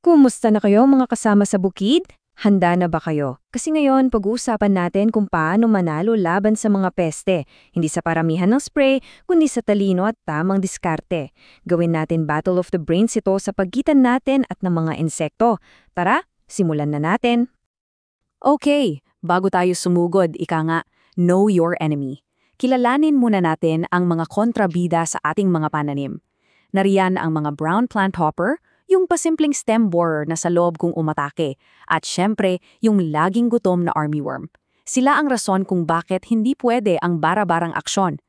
Kumusta na kayo mga kasama sa bukid? Handa na ba kayo? Kasi ngayon pag-uusapan natin kung paano manalo laban sa mga peste. Hindi sa paramihan ng spray, kundi sa talino at tamang diskarte. Gawin natin Battle of the Brains ito sa pagitan natin at ng mga insekto. Tara, simulan na natin. Okay, bago tayo sumugod, ika nga, know your enemy. Kilalanin muna natin ang mga kontrabida sa ating mga pananim. Nariyan ang mga brown plant hopper, yung pasimpleng stem borer na sa loob kung umatake, at syempre, yung laging gutom na armyworm. Sila ang rason kung bakit hindi pwede ang bara-barang aksyon.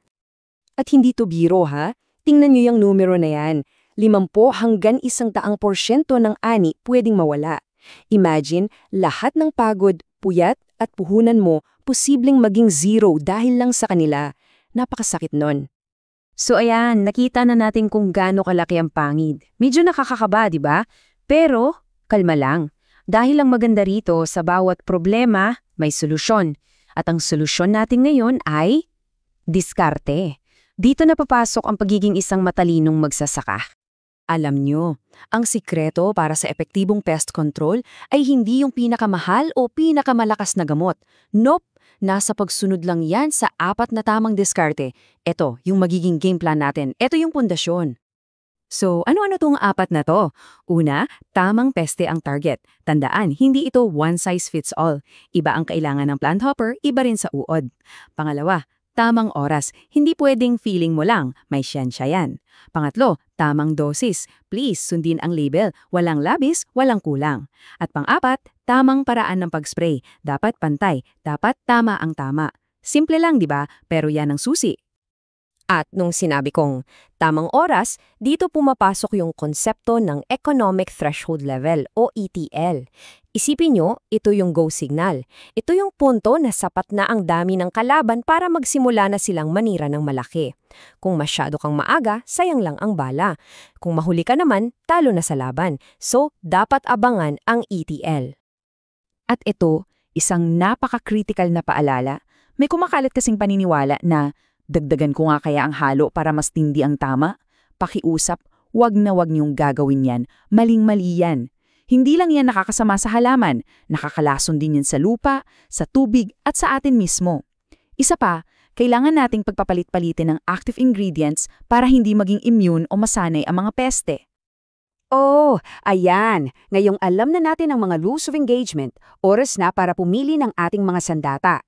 At hindi to biro ha, tingnan nyo yung numero na yan. 50 hanggang 100% ng ani pwedeng mawala. Imagine, lahat ng pagod, puyat at puhunan mo posibleng maging zero dahil lang sa kanila. Napakasakit nun. So ayan, nakita na natin kung gaano kalaki ang pangid. Medyo nakakakaba, di ba? Pero, kalma lang. Dahil ang maganda rito, sa bawat problema, may solusyon. At ang solusyon natin ngayon ay diskarte. Dito na papasok ang pagiging isang matalinong magsasaka. Alam nyo, ang sikreto para sa epektibong pest control ay hindi yung pinakamahal o pinakamalakas na gamot. Nope! Nasa pagsunod lang yan sa 4 na tamang diskarte. Ito, yung magiging game plan natin. Ito yung pundasyon. So, ano-ano tong 4 na to? Una, tamang peste ang target. Tandaan, hindi ito one size fits all. Iba ang kailangan ng plant hopper, iba rin sa uod. Pangalawa, tamang oras. Hindi pwedeng feeling mo lang, may siyensya yan. Pangatlo, tamang dosis. Please, sundin ang label. Walang labis, walang kulang. At pang-4, tamang paraan ng pag-spray. Dapat pantay, dapat tama ang tama. Simple lang, di ba? Pero yan ang susi. At nung sinabi kong tamang oras, dito pumapasok yung konsepto ng Economic Threshold Level o ETL. Isipin nyo, ito yung go signal. Ito yung punto na sapat na ang dami ng kalaban para magsimula na silang manira ng malaki. Kung masyado kang maaga, sayang lang ang bala. Kung mahuli ka naman, talo na sa laban. So, dapat abangan ang ETL. At ito, isang napaka-critical na paalala. May kumakalat kasing paniniwala na dagdagan ko nga kaya ang halo para mas tindi ang tama? Pakiusap, wag na wag niyong gagawin yan. Maling-mali yan. Hindi lang yan nakakasama sa halaman, nakakalason din yan sa lupa, sa tubig at sa atin mismo. Isa pa, kailangan nating pagpapalit-palitin ng active ingredients para hindi maging immune o masanay ang mga peste. Oh, ayan. Ngayong alam na natin ang mga rules of engagement, oras na para pumili ng ating mga sandata.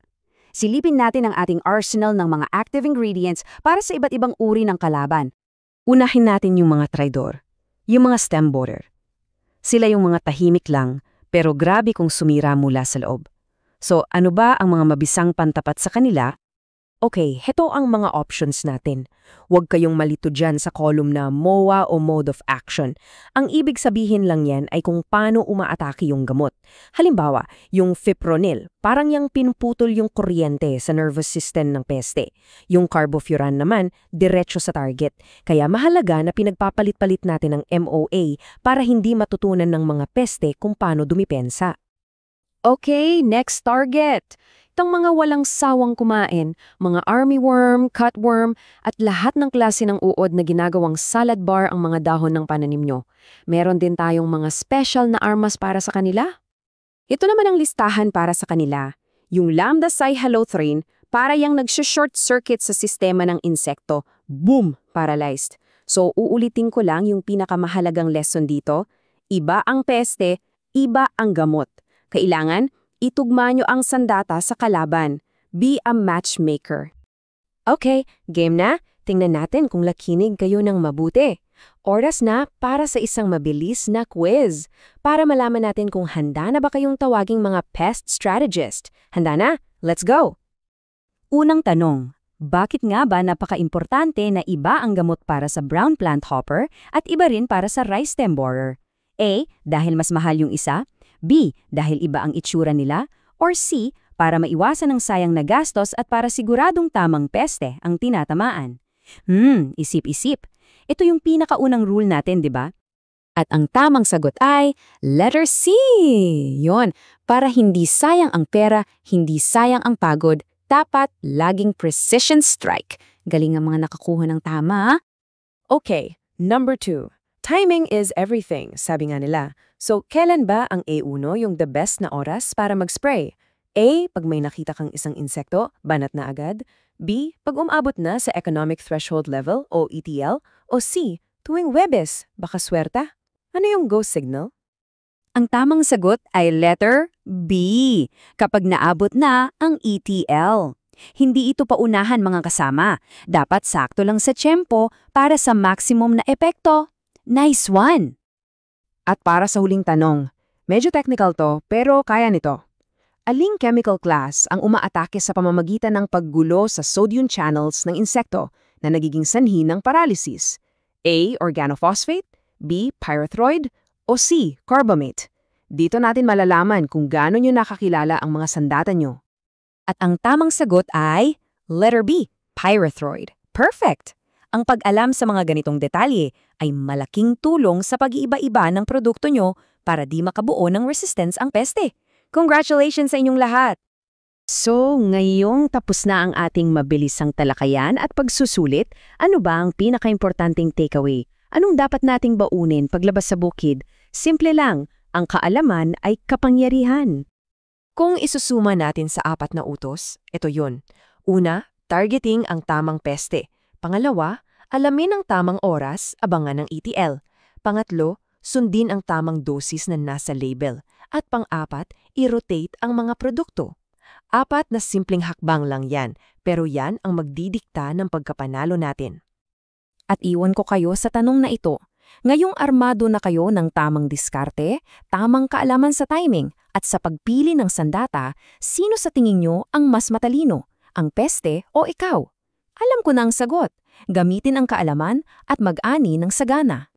Silipin natin ang ating arsenal ng mga active ingredients para sa iba't ibang uri ng kalaban. Unahin natin yung mga traidor, yung mga stem borer. Sila yung mga tahimik lang, pero grabe kung sumira mula sa loob. So, ano ba ang mga mabisang pantapat sa kanila? Okay, heto ang mga options natin. Huwag kayong malito dyan sa column na MOA o Mode of Action. Ang ibig sabihin lang yan ay kung paano umaatake yung gamot. Halimbawa, yung fipronil, parang yung pinuputol yung kuryente sa nervous system ng peste. Yung carbofuran naman, diretso sa target. Kaya mahalaga na pinagpapalit-palit natin ang MOA para hindi matutunan ng mga peste kung paano dumipensa. Okay, next target. Itong mga walang sawang kumain, mga armyworm, cutworm, at lahat ng klase ng uod na ginagawang salad bar ang mga dahon ng pananim nyo. Meron din tayong mga special na armas para sa kanila. Ito naman ang listahan para sa kanila. Yung lambda-cyhalothrin para yung nag-short circuit sa sistema ng insekto. Boom! Paralyzed. So uulitin ko lang yung pinakamahalagang lesson dito. Iba ang peste, iba ang gamot. Kailangan itugma nyo ang sandata sa kalaban. Be a matchmaker. Okay, game na. Tingnan natin kung lakinig kayo ng mabuti. Oras na para sa isang mabilis na quiz. Para malaman natin kung handa na ba kayong tawaging mga pest strategist. Handa na? Let's go! Unang tanong, bakit nga ba napaka-importante na iba ang gamot para sa brown plant hopper at iba rin para sa rice stem borer? A. Dahil mas mahal yung isa. B. Dahil iba ang itsura nila. Or C. Para maiwasan ang sayang na gastos at para siguradong tamang peste ang tinatamaan. Isip-isip. Ito yung pinakaunang rule natin, di ba? At ang tamang sagot ay letter C. Yon, para hindi sayang ang pera, hindi sayang ang pagod, dapat laging precision strike. Galing ang mga nakakuha ng tama. Okay, number 2. Timing is everything, sabi nga nila. So, kailan ba ang A1 yung the best na oras para mag-spray? A. Pag may nakita kang isang insekto, banat na agad. B. Pag umabot na sa economic threshold level o ETL. O C. Tuwing Webes, baka swerta. Ano yung go signal? Ang tamang sagot ay letter B, kapag naabot na ang ETL. Hindi ito paunahan mga kasama. Dapat sakto lang sa tiyempo para sa maximum na epekto. Nice one! At para sa huling tanong, medyo technical to pero kaya nito. Aling chemical class ang umaatake sa pamamagitan ng paggulo sa sodium channels ng insekto na nagiging sanhi ng paralysis? A. Organophosphate, B. Pyrethroid, o C. Carbamate. Dito natin malalaman kung gaano nyo nakakilala ang mga sandata nyo. At ang tamang sagot ay letter B, pyrethroid. Perfect! Ang pag-alam sa mga ganitong detalye ay malaking tulong sa pag-iiba-iba ng produkto nyo para di makabuo ng resistance ang peste. Congratulations sa inyong lahat! So, ngayong tapos na ang ating mabilisang talakayan at pagsusulit, ano ba ang pinakaimportanteng takeaway? Anong dapat nating baunin paglabas sa bukid? Simple lang, ang kaalaman ay kapangyarihan. Kung isusuma natin sa 4 na utos, ito yun. Una, targeting ang tamang peste. Pangalawa, alamin ang tamang oras, abangan ng ETL. Pangatlo, sundin ang tamang dosis na nasa label. At pang-apat, i-rotate ang mga produkto. 4 na simpleng hakbang lang yan, pero yan ang magdidikta ng pagkapanalo natin. At iwan ko kayo sa tanong na ito. Ngayong armado na kayo ng tamang diskarte, tamang kaalaman sa timing, at sa pagpili ng sandata, sino sa tingin nyo ang mas matalino? Ang peste o ikaw? Alam ko na ang sagot. Gamitin ang kaalaman at mag-ani ng sagana.